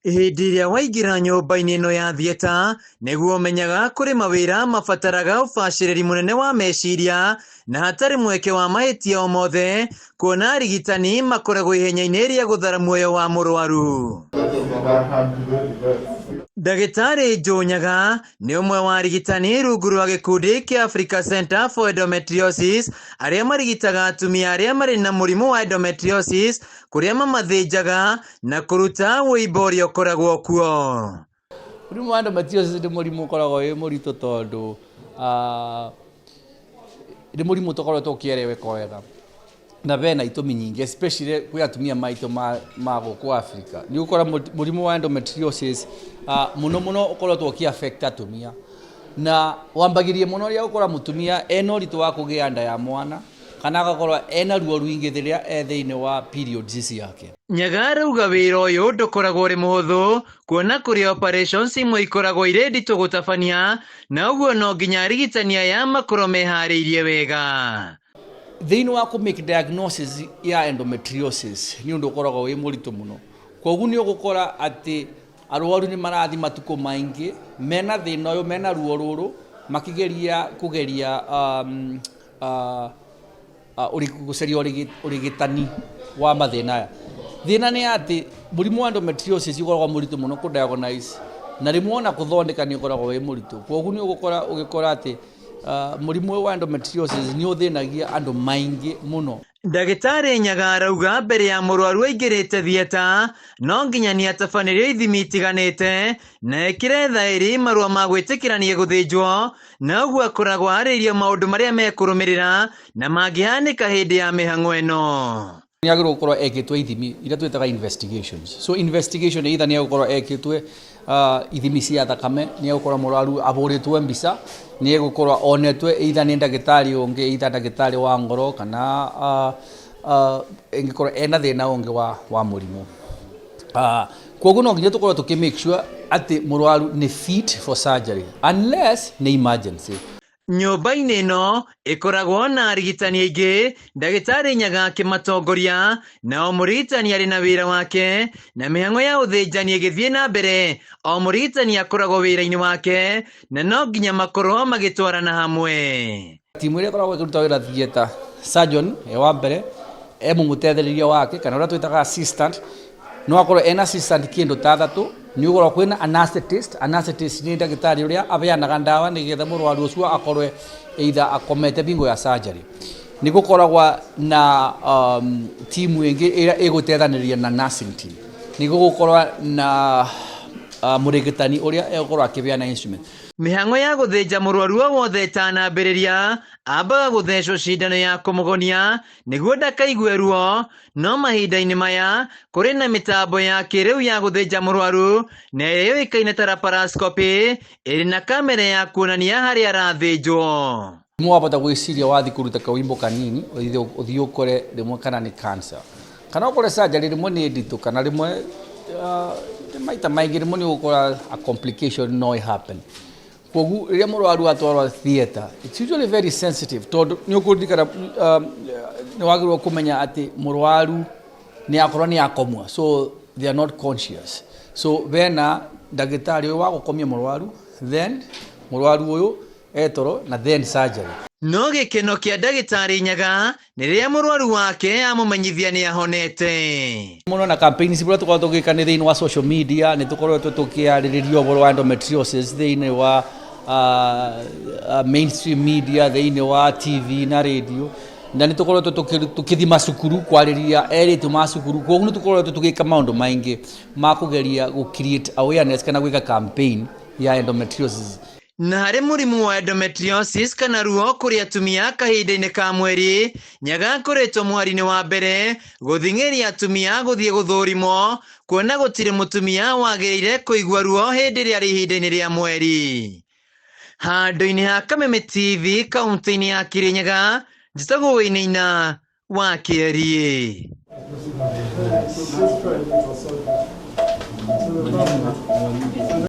Hĩndĩ ĩrĩa waingĩra nyũmba-inĩ ĩno ya thieta nĩguo ũmenyaga kũrĩ mawĩra mabataraga ũbacĩrĩri mũnene wa meciria na hatarĩ mweke wa mahĩtia o mothe, kuona arigitani makoragwo ihenya-inĩ rĩa gũthara muoyo wa mũrwaru. Ndagĩtarĩ Nyaga nĩ ũmwe wa arigitani rungu rwa gĩkundi kĩa Africa Center for Endometriosis arĩa marigitaga atumia arĩa marĩ na mũrimũ wa endometriosis, kũrĩa mamathĩnjaga na kũruta wũimbo ũrĩa ũkoragwo kuo. Mũrimũ wa endometriosis nĩ mũrimũ ũkoragwo wĩ mũritũ tondũ nĩ mũrimũ tũkoretwo tũkĩereweka wega na bena itũmi nyingĩ, especially kwĩ atumia maitũ ma gũkũ Africa. Nĩ ũkora mũrimũ wa endometriosis mũno ũkoretwo ũkĩ-affect atumia, na wambagĩrĩria mũno rĩrĩa ũkora mũtumia ena ũritũ wa kũgĩa nda ya mwana kana agakorwo ena ruo rwingĩ rĩrĩa thĩinĩ wa periods yake. Nyaga arauga wĩra ũyũ ndũkoragwo ũrĩ mũhũthũ, kuona kũrĩ operations imwe ikoragwo irĩ nditũ gũtabania, na ũguo no nginya arigitani aya makorwo meharĩirie wega. Thĩinĩ wa kũ-make diagnosis ya endometriosis nĩ ũndũ ũkoragwo wĩ mũritũ mũno. Koguo nĩ ũgũkora atĩ arwaru nĩ marathi matukũ maingĩ mena thĩna ũyũ, mena ruo rũrũ, makĩgeria gũcaria ũrigitani wa mathĩna aya. Thĩna nĩ atĩ mũrimũ wa endometriosis ũkoragwo mũritũ mũno kũ-diagnose, na rĩmwe ona kũthondeka nĩ ũkoragwo wĩ mũritũ. Koguo nĩ ũgũkora atĩ mũrimũ wa endometriosis nĩ ũthĩnagia andũ maingĩ mũno. Ndagĩtarĩ Nyaga arauga mbere ya mũrwaru aingĩrĩte thieta no nginya nĩ atabanĩrio ithimi itiganĩte na ekĩre thaĩri marũa ma gwĩtĩkĩrania gũthĩnjwo, na ũguo akoragwo arĩirio maũndũ marĩa mekũrũmĩrĩra na mangĩhanĩka hĩndĩ ya mĩhang'o ĩno. Nĩ agĩrĩirwo gũkorwo ekĩtwo ithimi iria twĩtaga investigations. So investigation either nĩ egũkorwo ekĩtwo ithimi cia thakame, nĩ egũkorwo mũrwaru ahũrĩtwo mbica, nĩ egũkorwo onetwo either nĩ ndagĩtarĩ ũngĩ, either ndagĩtarĩ wa ngoro kana engĩkorwo ena thĩna ũngĩ wa mũrimũ. Koguo no nginya tũkorwo tũkĩ-make sure atĩ mũrwaru nĩ fit for surgery unless nĩ emergency. Nyũmba-inĩ ĩno ĩkoragwo na arigitani aingĩ, ndagĩtarĩ Nyaga akĩmatongoria, na o mũrigitani arĩ na wĩra wake, na mĩhang'o ya ũthĩnjani ĩgĩthiĩ na mbere, o mũrigitani akoragwo wĩra-inĩ wake, na no nginya makorwo magĩtwarana hamwe. Timu ĩrĩa ĩkoragwo ĩkĩruta wĩra theatre, surgeon wa mbere mũteithĩrĩria wake kana ũrĩa twĩtaga assistant, no akorwo ena assistant kĩndũ ta thatũ. Nĩ ũgũkorwo kwĩna anesthetist. Anesthetist nĩ ndagĩtarĩ ũrĩa abeanaga ndawa nĩgetha mũrwaru ũcio akorwo either akomete bingo ya surgery. Nĩ gũkoragwo na timu ĩngĩ ĩrĩa ĩgũteithanĩrĩria na nursing team. Nĩ gũkorwo na mũrigitani ũrĩa egũkorwo akĩbeana instrument. Mĩhang'o ya gũthĩnja mũrwaru o wothe ĩtanambĩrĩria ambaga gũthecwo cindano ya kũmũgonia nĩguo ndakaigue ruo, no mahinda-inĩ maya kũrĩ na mĩtambo ya kĩrĩu ya gũthĩnja mũrwaru na ĩrĩa yũĩkaine ta laparoscopy, ĩrĩ na kamera ya kuonania harĩa arathĩnjwo. Mwabota gwĩciria wathi kũruta kawimbo kanini ũthiĩ ũkore rĩmwe kana nĩ cancer, kana ũkore surgery rĩmwe nĩ nditũ, kana rĩmwe maita maingĩ rĩmwe nĩ ũgũkora a complication no happen. Koguo rĩrĩa mũrwaru atwarwo theatre, it's usually very sensitive tondũ nĩ ũkũririkana nĩ wagĩrĩirwo kũmenya atĩ mũrwaru nĩ akorwo nĩ akomwa, so they are not conscious. So bena ndagĩtarĩ ũyũ wa gũkomia mũrwaru, then mũrwaru ũyũ etoro na then surgery. No gĩkeno kĩa ndagĩtarĩ Nyaga nĩ rĩrĩa mũrwaru wake amũmenyithia nĩ ahonete. Mũno na campaigns iria tũkoragwo tũgĩka nĩ thĩinĩ wa social media, nĩ tũkoretwo tũkĩarĩrĩria ũhoro wa endometriosis thĩinĩ wa mainstream media, thĩinĩ wa TV na radio, na nĩ tũkoretwo tũkĩthi macukuru kwarĩria erĩtu ma cukuru. Koguo nĩ tũkoretwo tũgĩka maũndũ maingĩ ma kũgeria gũ-create awareness kana gwĩka campaign ya endometriosis. Na harĩ mũrimũ wa endometriosis kana ruo kũrĩ atumia kahinda-inĩ ka mweri, Nyaga akoretwo mwari-inĩ wa mbere gũthing'ĩria atumia gũthiĩ gũthũrimwo, kuona gũtirĩ mũtumia wagĩrĩire kũigua ruo hĩndĩ ĩrĩa arĩ ihinda-inĩ rĩa mweri. Handũ-inĩ ha Kameme TV kaunti-inĩ ya Kirinyaga, njĩtagwo Wĩinaina wa Kĩarie.